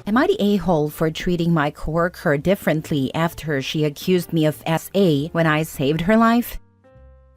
Am I the a-hole for treating my coworker differently after she accused me of SA when I saved her life?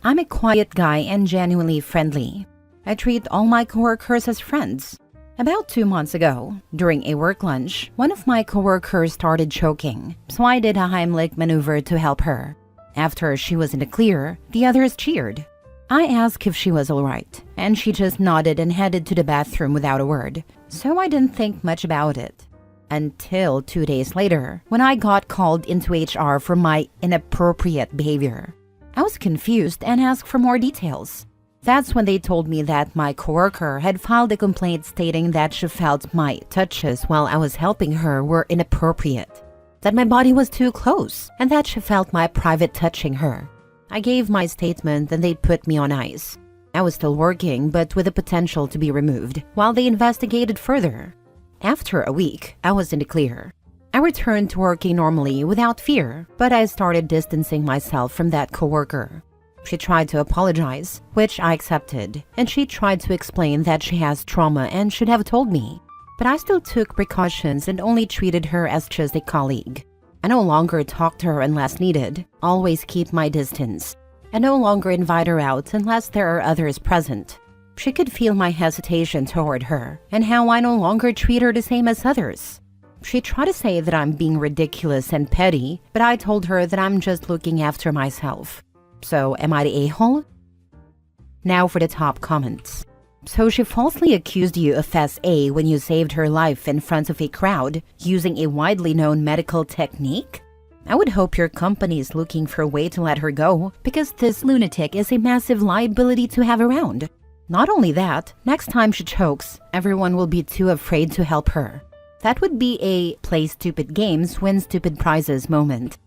I'm a quiet guy and genuinely friendly. I treat all my coworkers as friends. About 2 months ago, during a work lunch, one of my coworkers started choking, so I did a Heimlich maneuver to help her. After she was in the clear, the others cheered. I asked if she was alright, and she just nodded and headed to the bathroom without a word, so I didn't think much about it. Until 2 days later, when I got called into HR for my inappropriate behavior. I was confused and asked for more details. That's when they told me that my coworker had filed a complaint stating that she felt my touches while I was helping her were inappropriate, that my body was too close, and that she felt my private touching her. I gave my statement and they put me on ice. I was still working, but with the potential to be removed, while they investigated further. After a week, I was in the clear. I returned to working normally without fear, but I started distancing myself from that coworker. She tried to apologize, which I accepted, and she tried to explain that she has trauma and should have told me. But I still took precautions and only treated her as just a colleague. I no longer talk to her unless needed, always keep my distance. I no longer invite her out unless there are others present. She could feel my hesitation toward her, and how I no longer treat her the same as others. She tried to say that I'm being ridiculous and petty, but I told her that I'm just looking after myself. So, am I the a-hole? Now for the top comments. So she falsely accused you of SA when you saved her life in front of a crowd using a widely known medical technique? I would hope your company is looking for a way to let her go, because this lunatic is a massive liability to have around. Not only that, next time she chokes, everyone will be too afraid to help her. That would be a play stupid games, win stupid prizes moment.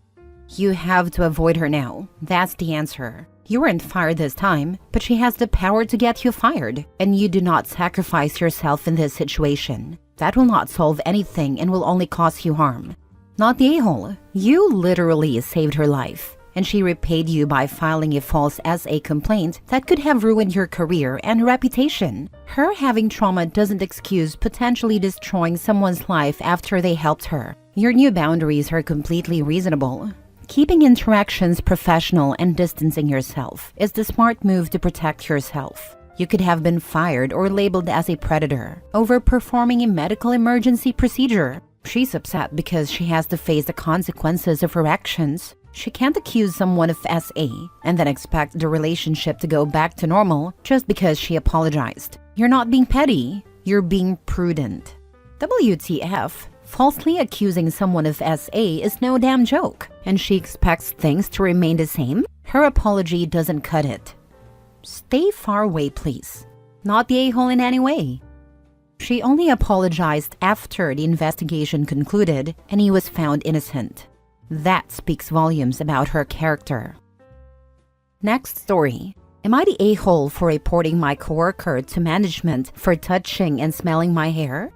You have to avoid her now. That's the answer. You weren't fired this time, but she has the power to get you fired, and you do not sacrifice yourself in this situation. That will not solve anything and will only cause you harm. Not the a-hole. You literally saved her life, and she repaid you by filing a false SA complaint that could have ruined your career and reputation. Her having trauma doesn't excuse potentially destroying someone's life after they helped her. Your new boundaries are completely reasonable. Keeping interactions professional and distancing yourself is the smart move to protect yourself. You could have been fired or labeled as a predator over performing a medical emergency procedure. She's upset because she has to face the consequences of her actions. She can't accuse someone of SA and then expect the relationship to go back to normal just because she apologized. You're not being petty, you're being prudent. WTF? Falsely accusing someone of SA is no damn joke, and she expects things to remain the same? Her apology doesn't cut it. Stay far away, please. Not the a-hole in any way. She only apologized after the investigation concluded and he was found innocent. That speaks volumes about her character. Next story. Am I the a-hole for reporting my coworker to management for touching and smelling my hair?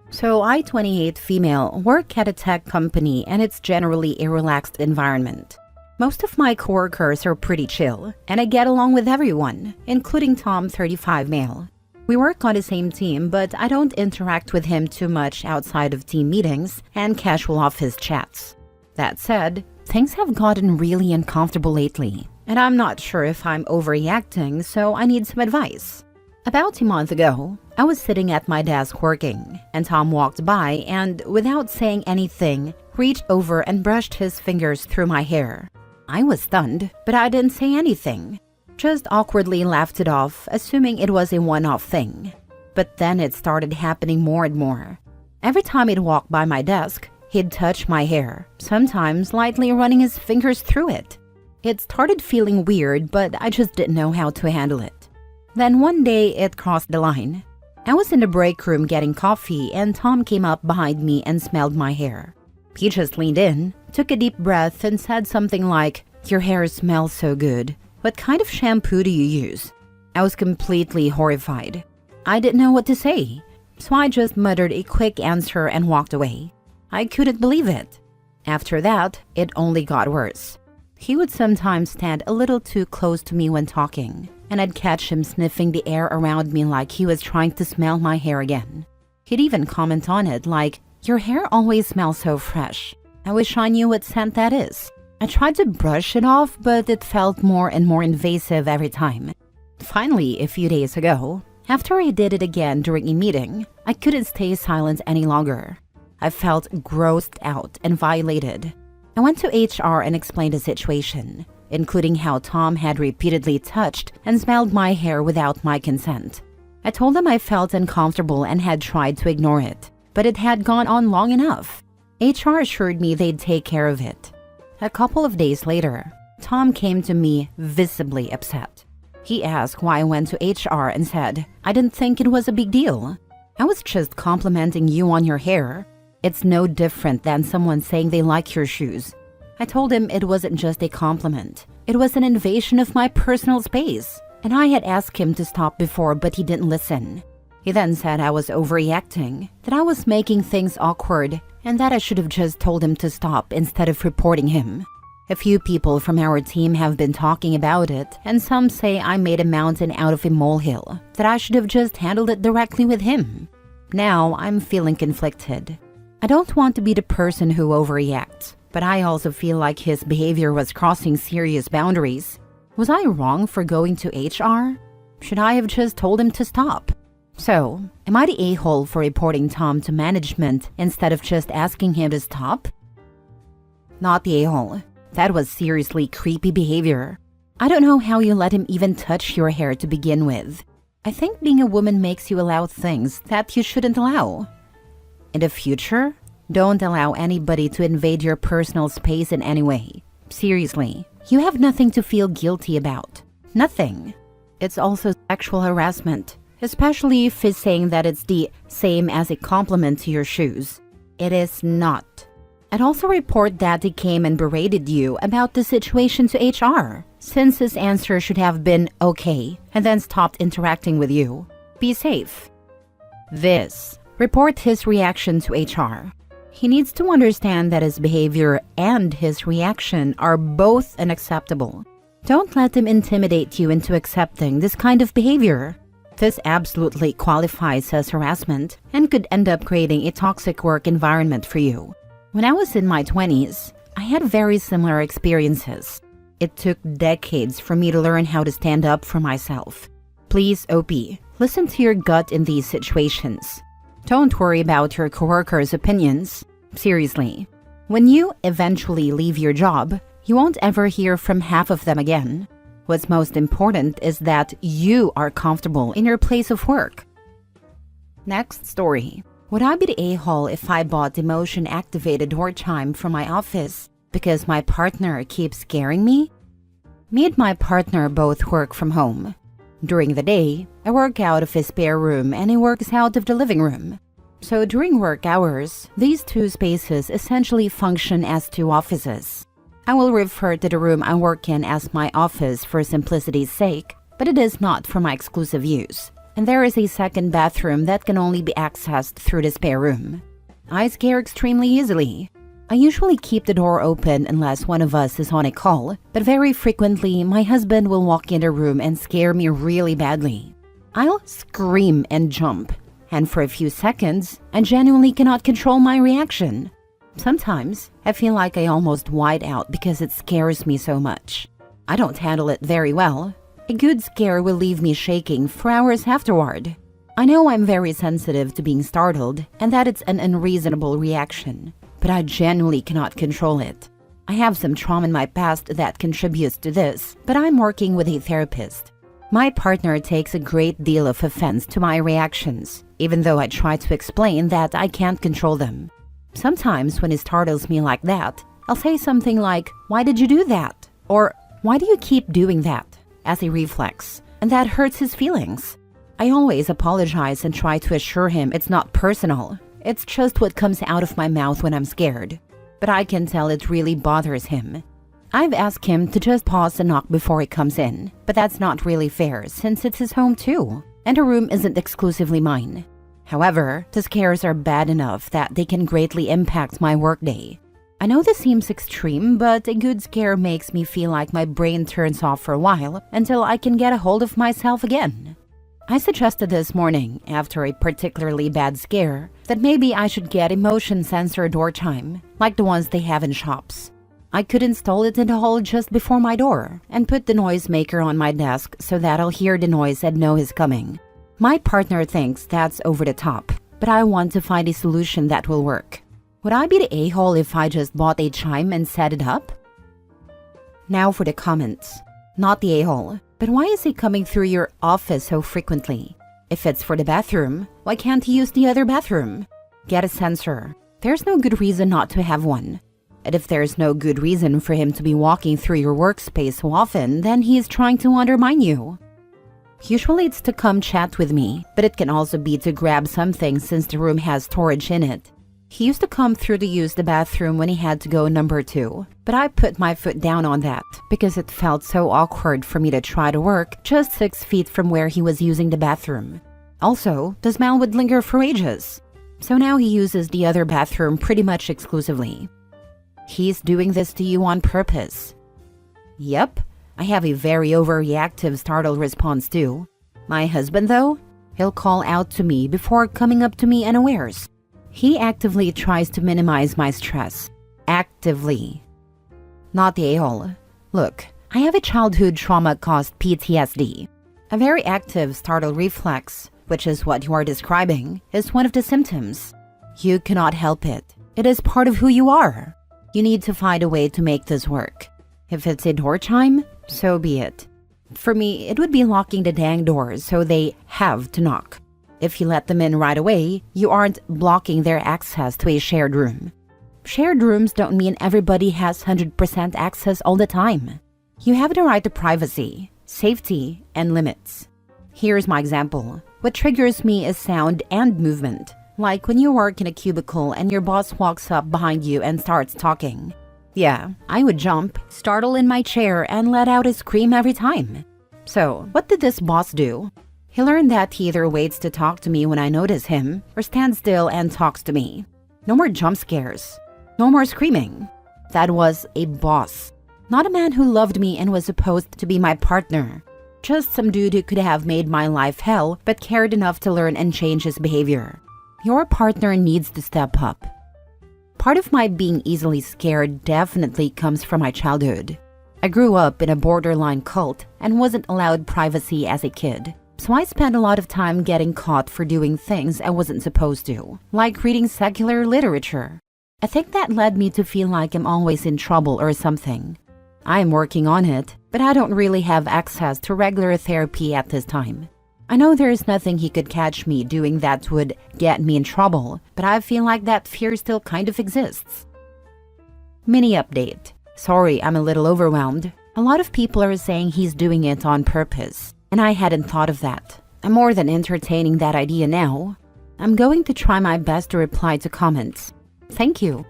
So I, 28 female, work at a tech company and it's generally a relaxed environment. Most of my coworkers are pretty chill, and I get along with everyone, including Tom, 35 male. We work on the same team, but I don't interact with him too much outside of team meetings and casual office chats. That said, things have gotten really uncomfortable lately, and I'm not sure if I'm overreacting, so I need some advice. About a month ago, I was sitting at my desk working, and Tom walked by and, without saying anything, reached over and brushed his fingers through my hair. I was stunned, but I didn't say anything. Just awkwardly laughed it off, assuming it was a one-off thing. But then it started happening more and more. Every time he'd walk by my desk, he'd touch my hair, sometimes lightly running his fingers through it. It started feeling weird, but I just didn't know how to handle it. Then one day, it crossed the line. I was in the break room getting coffee, and Tom came up behind me and smelled my hair. He just leaned in, took a deep breath, and said something like, "Your hair smells so good. What kind of shampoo do you use?" I was completely horrified. I didn't know what to say, so I just muttered a quick answer and walked away. I couldn't believe it. After that, it only got worse. He would sometimes stand a little too close to me when talking, and I'd catch him sniffing the air around me like he was trying to smell my hair again. He'd even comment on it like, Your hair always smells so fresh. I wish I knew what scent that is. I tried to brush it off, but it felt more and more invasive every time. Finally, a few days ago, after I did it again during a meeting, I couldn't stay silent any longer. I felt grossed out and violated. I went to HR and explained the situation, including how Tom had repeatedly touched and smelled my hair without my consent. I told them I felt uncomfortable and had tried to ignore it, but it had gone on long enough. HR assured me they'd take care of it. A couple of days later, Tom came to me visibly upset. He asked why I went to HR and said, I didn't think it was a big deal. I was just complimenting you on your hair. It's no different than someone saying they like your shoes. I told him it wasn't just a compliment. It was an invasion of my personal space, and I had asked him to stop before, but he didn't listen. He then said I was overreacting, that I was making things awkward, and that I should have just told him to stop instead of reporting him. A few people from our team have been talking about it, and some say I made a mountain out of a molehill, that I should have just handled it directly with him. Now I'm feeling conflicted. I don't want to be the person who overreacts, but I also feel like his behavior was crossing serious boundaries. Was I wrong for going to HR? Should I have just told him to stop? So, am I the a-hole for reporting Tom to management instead of just asking him to stop? Not the a-hole. That was seriously creepy behavior. I don't know how you let him even touch your hair to begin with. I think being a woman makes you allow things that you shouldn't allow. In the future, don't allow anybody to invade your personal space in any way. Seriously, you have nothing to feel guilty about. Nothing. It's also sexual harassment, especially if he's saying that it's the same as a compliment to your shoes. It is not. I'd also report that he came and berated you about the situation to HR, since his answer should have been okay and then stopped interacting with you. Be safe. Report his reaction to HR. He needs to understand that his behavior and his reaction are both unacceptable. Don't let him intimidate you into accepting this kind of behavior. This absolutely qualifies as harassment and could end up creating a toxic work environment for you. When I was in my 20s, I had very similar experiences. It took decades for me to learn how to stand up for myself. Please, OP, listen to your gut in these situations. Don't worry about your coworkers' opinions. Seriously, when you eventually leave your job, you won't ever hear from half of them again. What's most important is that you are comfortable in your place of work. Next story. Would I be the a-hole if I bought emotion-activated door chime from my office because my partner keeps scaring me? Me and my partner both work from home. During the day, I work out of his spare room and he works out of the living room. So during work hours, these two spaces essentially function as two offices. I will refer to the room I work in as my office for simplicity's sake, but it is not for my exclusive use. And there is a second bathroom that can only be accessed through the spare room. I scare extremely easily. I usually keep the door open unless one of us is on a call, but very frequently my husband will walk in the room and scare me really badly. I'll scream and jump, and for a few seconds, I genuinely cannot control my reaction. Sometimes, I feel like I almost white out because it scares me so much. I don't handle it very well. A good scare will leave me shaking for hours afterward. I know I'm very sensitive to being startled and that it's an unreasonable reaction, but I genuinely cannot control it. I have some trauma in my past that contributes to this, but I'm working with a therapist. My partner takes a great deal of offense to my reactions, even though I try to explain that I can't control them. Sometimes when he startles me like that, I'll say something like, "Why did you do that?" Or, "Why do you keep doing that?" as a reflex, and that hurts his feelings. I always apologize and try to assure him it's not personal. It's just what comes out of my mouth when I'm scared. But I can tell it really bothers him. I've asked him to just pause and knock before he comes in, but that's not really fair since it's his home too, and the room isn't exclusively mine. However, the scares are bad enough that they can greatly impact my workday. I know this seems extreme, but a good scare makes me feel like my brain turns off for a while until I can get a hold of myself again. I suggested this morning, after a particularly bad scare, that maybe I should get a motion sensor door chime, like the ones they have in shops. I could install it in the hall just before my door and put the noisemaker on my desk so that I'll hear the noise and know he's coming. My partner thinks that's over the top, but I want to find a solution that will work. Would I be the a-hole if I just bought a chime and set it up? Now for the comments. Not the a-hole, but why is he coming through your office so frequently? If it's for the bathroom, why can't he use the other bathroom? Get a sensor. There's no good reason not to have one. And if there's no good reason for him to be walking through your workspace so often, then he's trying to undermine you. Usually it's to come chat with me, but it can also be to grab something since the room has storage in it. He used to come through to use the bathroom when he had to go number 2, but I put my foot down on that because it felt so awkward for me to try to work just 6 feet from where he was using the bathroom. Also, the smell would linger for ages. So now he uses the other bathroom pretty much exclusively. He's doing this to you on purpose. Yep, I have a very overreactive startled response too. My husband though, he'll call out to me before coming up to me unawares. He actively tries to minimize my stress. Actively. Not the a-hole. Look, I have a childhood trauma caused PTSD. A very active startle reflex, which is what you are describing, is one of the symptoms. You cannot help it. It is part of who you are. You need to find a way to make this work. If it's a door chime, so be it. For me, it would be locking the dang doors so they have to knock. If you let them in right away, you aren't blocking their access to a shared room. Shared rooms don't mean everybody has 100% access all the time. You have the right to privacy, safety, and limits. Here's my example. What triggers me is sound and movement, like when you work in a cubicle and your boss walks up behind you and starts talking. Yeah, I would jump, startle in my chair, and let out a scream every time. So, what did this boss do? He learned that he either waits to talk to me when I notice him, or stands still and talks to me. No more jump scares. No more screaming. That was a boss. Not a man who loved me and was supposed to be my partner. Just some dude who could have made my life hell, but cared enough to learn and change his behavior. Your partner needs to step up. Part of my being easily scared definitely comes from my childhood. I grew up in a borderline cult and wasn't allowed privacy as a kid. So I spent a lot of time getting caught for doing things I wasn't supposed to, like reading secular literature. I think that led me to feel like I'm always in trouble or something. I'm working on it, but I don't really have access to regular therapy at this time. I know there's nothing he could catch me doing that would get me in trouble, but I feel like that fear still kind of exists. Mini update. Sorry, I'm a little overwhelmed. A lot of people are saying he's doing it on purpose. And I hadn't thought of that. I'm more than entertaining that idea now. I'm going to try my best to reply to comments. Thank you.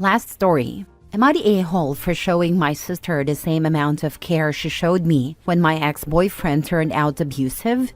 Last story. Am I the a-hole for showing my sister the same amount of care she showed me when my ex-boyfriend turned out abusive?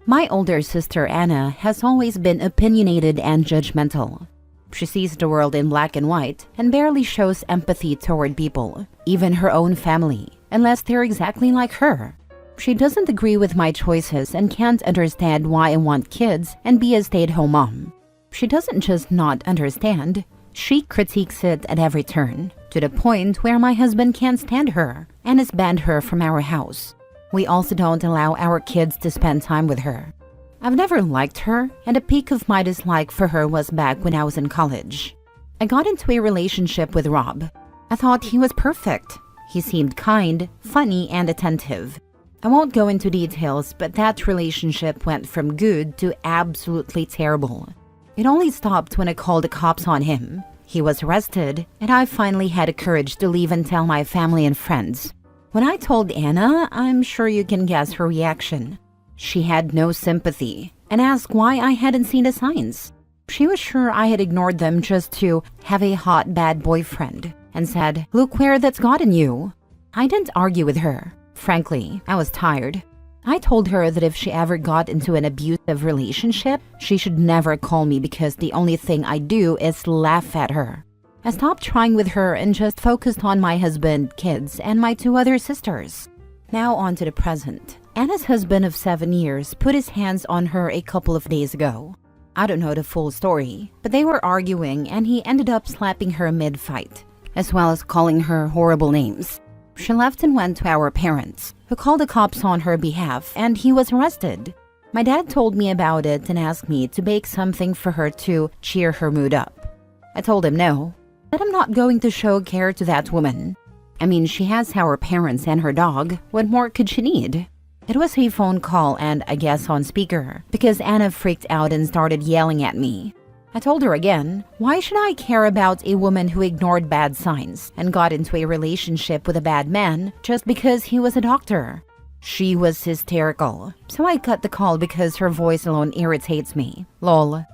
My older sister Anna has always been opinionated and judgmental. She sees the world in black and white and barely shows empathy toward people, even her own family, unless they're exactly like her. She doesn't agree with my choices and can't understand why I want kids and be a stay-at-home mom. She doesn't just not understand, she critiques it at every turn, to the point where my husband can't stand her and has banned her from our house. We also don't allow our kids to spend time with her. I've never liked her, and the peak of my dislike for her was back when I was in college. I got into a relationship with Rob. I thought he was perfect. He seemed kind, funny, and attentive. I won't go into details, but that relationship went from good to absolutely terrible. It only stopped when I called the cops on him. He was arrested, and I finally had the courage to leave and tell my family and friends. When I told Anna, I'm sure you can guess her reaction. She had no sympathy and asked why I hadn't seen the signs. She was sure I had ignored them just to have a hot, bad boyfriend, and said, "Look where that's gotten you." I didn't argue with her. Frankly, I was tired. I told her that if she ever got into an abusive relationship, she should never call me because the only thing I do is laugh at her. I stopped trying with her and just focused on my husband, kids, and my 2 other sisters. Now on to the present. Anna's husband of 7 years put his hands on her a couple of days ago. I don't know the full story, but they were arguing and he ended up slapping her mid-fight, as well as calling her horrible names. She left and went to our parents, who called the cops on her behalf, and he was arrested. My dad told me about it and asked me to bake something for her to cheer her mood up. I told him no, that I'm not going to show care to that woman. I mean, she has our parents and her dog. What more could she need? It was a phone call and I guess on speaker, because Anna freaked out and started yelling at me. I told her again, why should I care about a woman who ignored bad signs and got into a relationship with a bad man just because he was a doctor? She was hysterical, so I cut the call because her voice alone irritates me. Lol.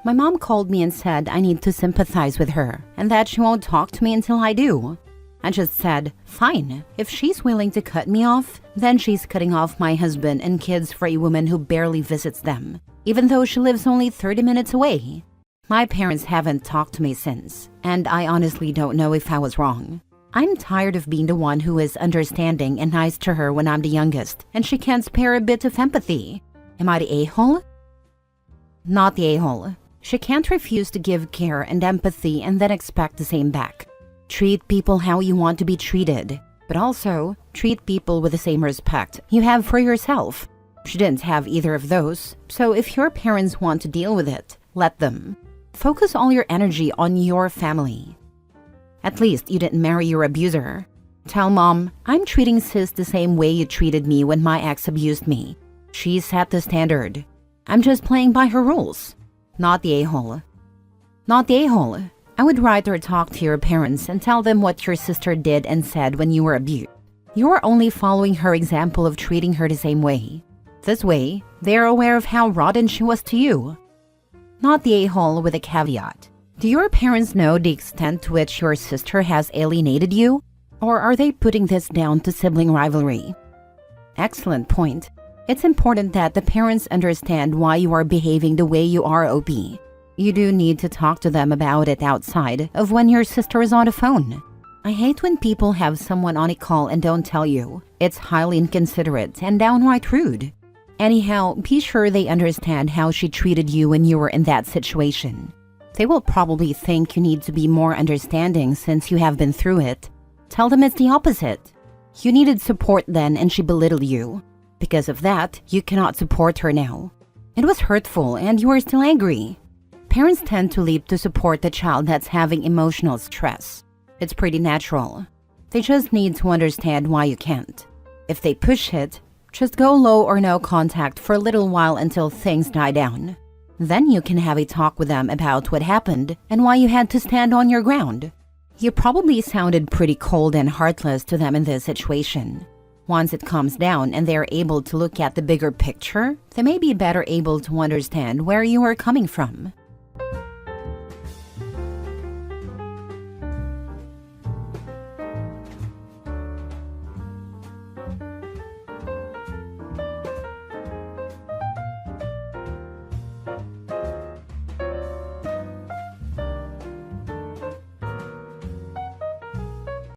My mom called me and said I need to sympathize with her and that she won't talk to me until I do. I just said, fine, if she's willing to cut me off, then she's cutting off my husband and kids for a woman who barely visits them, even though she lives only 30 minutes away. My parents haven't talked to me since, and I honestly don't know if I was wrong. I'm tired of being the one who is understanding and nice to her when I'm the youngest, and she can't spare a bit of empathy. Am I the a-hole? Not the a-hole. She can't refuse to give care and empathy and then expect the same back. Treat people how you want to be treated, but also treat people with the same respect you have for yourself. She didn't have either of those, so if your parents want to deal with it, let them. Focus all your energy on your family. At least you didn't marry your abuser. Tell mom, I'm treating sis the same way you treated me when my ex abused me. She set the standard. I'm just playing by her rules. Not the a-hole. Not the a-hole. I would write or talk to your parents and tell them what your sister did and said when you were abused. You are only following her example of treating her the same way. This way, they are aware of how rotten she was to you. Not the a-hole with a caveat. Do your parents know the extent to which your sister has alienated you? Or are they putting this down to sibling rivalry? Excellent point. It's important that the parents understand why you are behaving the way you are, OP. You do need to talk to them about it outside of when your sister is on the phone. I hate when people have someone on a call and don't tell you. It's highly inconsiderate and downright rude. Anyhow, be sure they understand how she treated you when you were in that situation. They will probably think you need to be more understanding since you have been through it. Tell them it's the opposite. You needed support then and she belittled you. Because of that, you cannot support her now. It was hurtful and you are still angry. Parents tend to leap to support the child that's having emotional stress. It's pretty natural. They just need to understand why you can't. If they push it, just go low or no contact for a little while until things die down. Then you can have a talk with them about what happened and why you had to stand on your ground. You probably sounded pretty cold and heartless to them in this situation. Once it calms down and they're able to look at the bigger picture, they may be better able to understand where you are coming from.